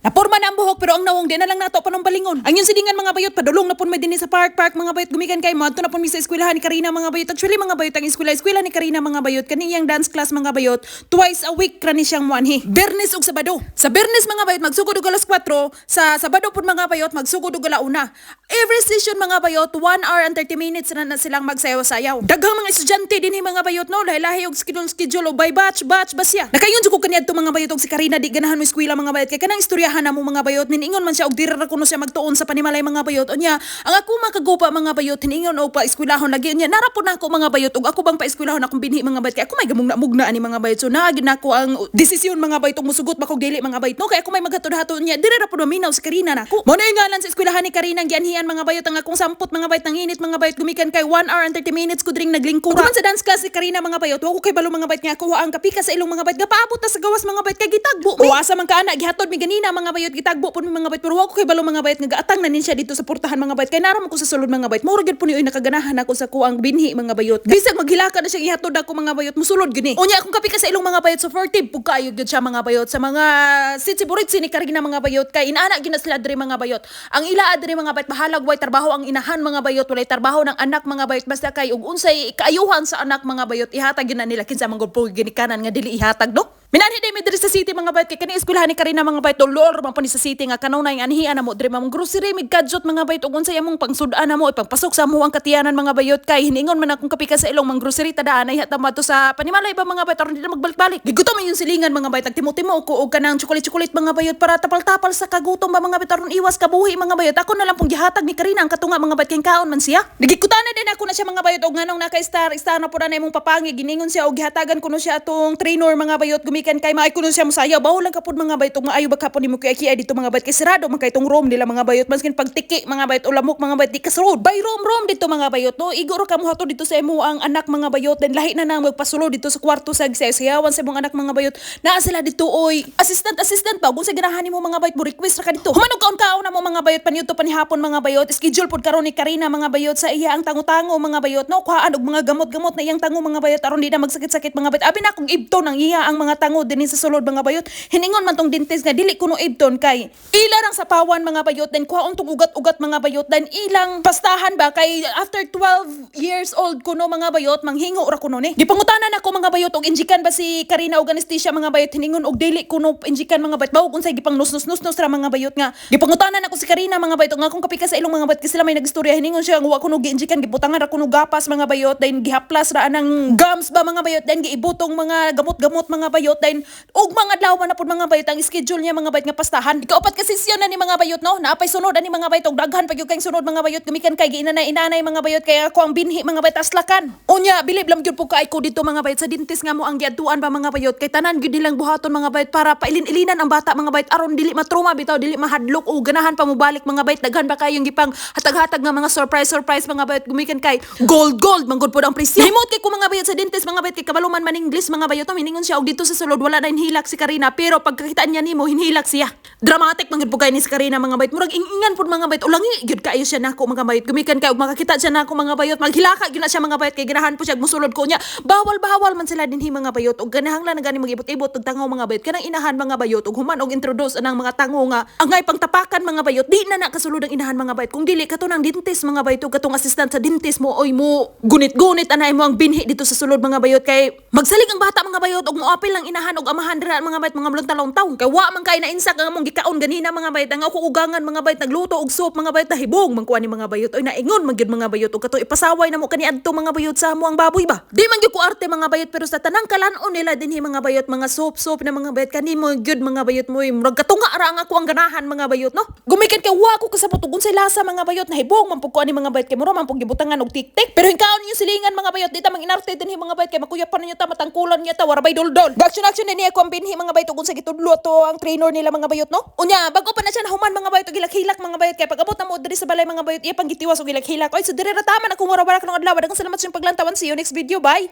Naporma na ang buhok pero ang nawong di na lang nato pa ng balingon. Ang yung sidingan mga bayot padulong na pun may din sa park mga bayot gumikan kay madto na pun mi sa eskwelahan ni Karina mga bayot. Actually mga bayot ang eskwela ni Karina mga bayot kaniyang dance class mga bayot twice a week rani siyang muanhi. Bernes ug Sabado. Sa Bernes mga bayot magsugod og alas 4, sa Sabado pun mga bayot magsugod og alauna. Every session mga bayot 1 hour and 30 minutes na silang magsayaw-sayaw. Daghang mga estudyante dinhi mga bayot no lahi-lahi og schedule og by batch basya. Nakayon jud ko kaniadto mga bayot og si Karina di ganahan mo eskwela mga bayot kay kanang istoryahan na mo mga bayot niningon man siya og dira ra kuno siya magtuon sa panimalay mga bayot unya ang ako makagupa mga bayot hiningon og pa eskwelahon lagi unya narapon na ako mga bayot og ako bang pa eskwelahon akong binhi mga bayot kay ako may gamugna ani mga bayot so naagid nako ang desisyon mga bayot og musugot makog dili mga bayot no kay ako may maghatod-hatod unya dira ra pud minaw si Karina nako mo na ngalan sa eskwelahan ni Karina ang gianhian mga bayot ang akong sampot mga bayot nang init mga bayot gumikan kay 1 hour and 30 minutes ko dring naglingkuran man sa dance class si Karina mga bayot wa ko kay balo mga bayot nga ako ang kapika sa ilong mga bayot gapaabot ta sa gawas mga bayot kay gitagbo uwasa man ka ana gihatod mi ganina mga bayot gitagbo pud mi mga bayot pero wa ko kay balo mga bayot nga gaatang na nin siya dito sa portahan mga bayot kay naram ko sa sulod mga bayot mura gyud pud ni nakaganahan ako sa kuang binhi mga bayot bisag maghilaka na siya gihatod ako mga bayot musulod gini unya akong kapika sa ilong mga bayot supportive pug kaayo gyud siya mga bayot sa mga sitsi-buritsi ni Karina mga bayot kay inaana gyud na sila diri mga bayot ang ila diri mga bayot bahalag way trabaho ang inahan mga bayot walay trabaho ng anak mga bayot basta kay ug unsay kaayuhan sa anak mga bayot ihatag gyud na nila kinsa man gud pug ginikanan nga dili ihatag no. Minanhi day mi diri sa city mga bayot kay kani eskwelahan ni Karina mga bayot dolor man pa ni sa city nga kanunay nga anhian na mo diri mamong grocery mig gadget mga bayot ug unsay among pangsud-an na mo ipagpasok sa amuang katiyanan mga bayot kay hiningon man akong kapika sa ilong mang grocery tadaan ay hatama to sa panimalay ba mga bayot aron di na magbalik-balik gigutom yung silingan mga bayot timo-timo ko og kanang chocolate mga bayot para tapal-tapal sa kagutom ba mga bayot aron iwas kabuhi mga bayot ako na lang pong gihatag ni Karina ang katunga mga bayot kay kaon man siya nagikutana din ako na siya mga bayot og nganong naka-star na pud na imong papangi giningon siya og gihatagan kuno siya atong trainer mga bayot gumikan kay maay kuno siya mosayaw bawo lang kapud mga bayot maayo ba kapon nimo kay kiay dito mga bayot kay sirado man kay tong room nila mga bayot maskin pagtiki mga bayot ulamok mga bayot di kasulod by room dito mga bayot no iguro ka mo hato dito sa imo ang anak mga bayot then lahi na nang magpasulod dito sa kwarto sa sayawan sa imong anak mga bayot naa sila dito oy assistant ba kung sa ganahan nimo mga bayot mo request ra ka dito humanog kaon na mo mga bayot paniudto panihapon mga bayot schedule pud karon ni Karina mga bayot sa iya ang tango-tango mga bayot no kuhaan og mga gamot na iyang tango mga bayot aron di na magsakit-sakit mga bayot abi na akong ibton ang iya ang mga tango dinhi sa sulod mga bayot hiningon man tong dentist nga dili kuno ibton kay ilarang sa pawan mga bayot then kuhaon tong ugat-ugat mga bayot then ilang pastahan ba kay after 12 years old kuno mga bayot manghingo ra kuno ni gipangutanan ako mga bayot og injikan ba si Karina og anesthesia mga bayot hiningon og dili kuno injikan mga bayot bawog unsay gipang nus ra mga bayot nga gipangutanan ako si Karina mga bayot nga akong kapika sa ilong mga bayot kasi sila may nagistorya hiningon siya nga wa kuno giinjikan gibutangan ra kuno gapas mga bayot then gihaplas ra anang gums ba mga bayot then giibutong mga gamot mga bayot then og mga adlaw na pud mga bayot ang schedule niya mga bayot nga pastahan ikaupat ka sesyon na ni mga bayot no naapay sunod ani mga bayot og daghan pa gyud kay sunod mga bayot gumikan kay giinanay mga bayot kay ako ang binhi mga bayot aslakan unya bilib lam gyud pud kay ko dito mga bayot sa dentist nga mo ang giadtuan ba mga bayot kay tanan gyud nilang buhaton mga bayot para pailin-ilinan ang bata mga bayot aron dili matruma bitaw dili mahadlok o ganahan pa mo balik mga bayot daghan pa kayong gipang hatag-hatag nga mga surprise mga bayot gumikan kay gold manggod pud ang presyo himot kay ko mga bayot sa dentist mga bayot kay kabaluman man English mga bayot miningon siya og dito sa sulod wala na hinhilak si Karina pero pagkakitaan niya nimo hinhilak siya dramatic man gyud pugay ni si Karina mga bayot murag ingan pud mga bayot ulangi gyud kaayo siya nako mga bayot gumikan kay og makakita siya nako mga bayot maghilaka gyud na siya mga bayot kay ganahan po siya musulod ko niya bawal man sila dinhi mga bayot og ganahang lang gani magibot-ibot og tangaw mga bayot kanang inahan mga bayot og human og introduce anang mga tango nga angay pangtapakan mga bayot di na kasulod ang inahan mga bayot kung dili katunang dentist mga bayot og katong assistant sa dentist mo oy mo gunit anay mo ang binhi dito sa sulod mga bayot kay magsalig ang bata mga bayot og moapil lang inahan og amahan dira mga bayot mga talong-taw kay wa man kay nainsak nga mong gikaon ganina mga bayot nga ako ugangan mga bayot nagluto og soup mga bayot nahibog man kuani mga bayot oy naingon man gyud mga bayot og katong ipasaway na mo kaniadto mga bayot sa mo ang baboy ba di man gyud ko arte mga bayot pero sa tanang kalan-on nila dinhi mga bayot mga soup na mga bayot kani mo gyud mga bayot mo murag katunga ra ang ako ang ganahan mga bayot no gumikan kay wa ko kasabot og unsay lasa mga bayot nahibog man pug kuani mga bayot kay mura man pug gibutangan og tik-tik pero hingkaon niyo silingan mga bayot di ta mang inarte dinhi mga bayot kay makuyap pa ninyo ta matangkulan niya ta warabay doldol action ni ako ang binhi mga bayot ug unsa gitudlo to ang trainer nila mga bayot no unya bago pa na siya nahuman mga bayot og hilak-hilak mga bayot kay pag-abot na mo diri sa balay mga bayot iya pang gitiwas og hilak-hilak oy so dire ra tama na kung wara-wara kanang adlaw daghang salamat sa inyong paglantawan see you next video bye.